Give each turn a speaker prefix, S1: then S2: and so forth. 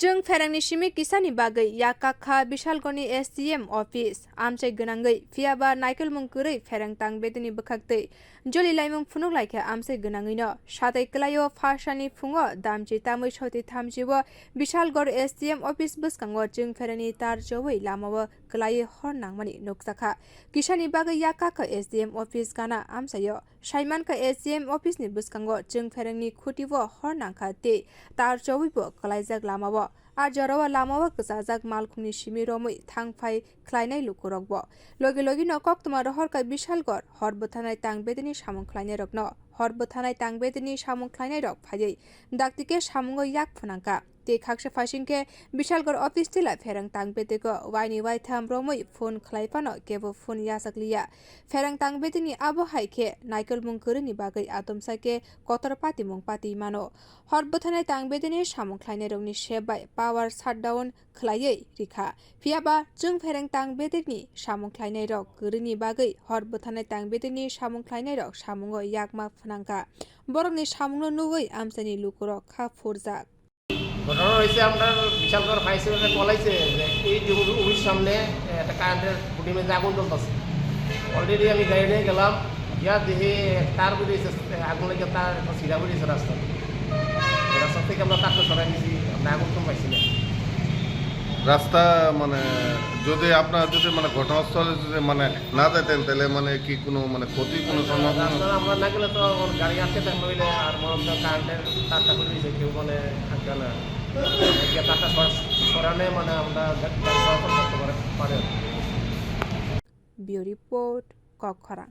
S1: जों फेरेंनि सिमी किसानि बागै याकाखा बिशालगढ़नि SDM office आमचाइ गोनाङै फियाबा नाइकेल मुंकुरै फेरें तां बेदनि बोखाक्तै जलि लाइमुं फुनुक लाइखे आमचाइ गोनाङैनो साथै क्लायो फारसानि फुङो दामचि तामै सौति थामजिबो बिशालगढ़ SDM अफिस बसकाङो जों फेरेंनि तार जवै लामावो क्लायो हर नांमानि नुकसाखा किसानि बागै याकाखा SDM अफिस गाना आमचायो साइमानका SDM अफिसनि बसकाङो जों फेरेंनि खुटिबो हर नांखा ते तार जवैबो क्लाइजाक लामावो আর জরাওয়া লামাওয়া গজাজাক মালখুংনি সিমি রमै থাংফাই খ্লাইনাই লুকুরকব লগে লগে নকক তোমার হরকাই বিশালগড় হরবথানাই তাংবেদিনি সামং খ্লাইনাই রক ন হরবথানাই তাংবেদিনি সামং খ্লাইনাই রক ফাইयै দাকতিকে সামঙ্গ ইয়াক ফুনাঙ্কা ते खाक्से फाइसिंके बिशालगढ़ अफिस तिला फेरंग तांगबेतेको वाइनि वाइथाम रोमै फोन खलाइफानो केबो फोन यासकलिया फेरंग तांगबेतेनि आबो हाइके नाइकेल मुंकुरनि बागै आतमसाके कतरपाति मुंपाति मानो हरबथानाय तांगबेतेनि सामं ख्लाइनाय रंनि सेबाय पावर शाटडाउन खलायै रिखा फियाबा जों फेरंग तांगबेतेनि सामं ख्लाइनाय रक गोरिनि बागै हरबथानाय तांगबेतेनि सामं ख्लाइनाय रक सामंगो याकमा फुनांका बरंनि सामंनो नुगै आमसानि लुकुरक खा फुरजाक
S2: ঘটনা হয়েছে আমরা বিশালগড় ফায়ার সার্ভিসে বলাইছে যে এই অফিস সামনে একটা কারেন্টের খুঁটি মেঝে আগুন জ্বলতেছে অলরেডি আমি গাড়ি নিয়ে গেলাম গিয়া দেখি তার বেরিয়েছে আগুন লেগে তার সিধা বেরিয়েছে রাস্তা থেকে আমরা তাকে সরাই দিয়েছি আমরা আগুন তো পাইছি না
S3: রাস্তা মানে যদি আপনার যদি মানে ঘটনাস্থলে যদি মানে না যেতেন তাহলে মানে কি কোনো মানে ক্ষতি কোনো সম্ভাবনা
S2: আমরা না গেলে তো গাড়ি আসতে থাকলে হইলে আর মনে কারেন্টের তারটা বেরিয়েছে কেউ মানে থাকবে না তারটা সরালে মানে আমরা গাড়ি চলাচল করতে পারে
S1: ব্যুরো রিপোর্ট কক্ষরা।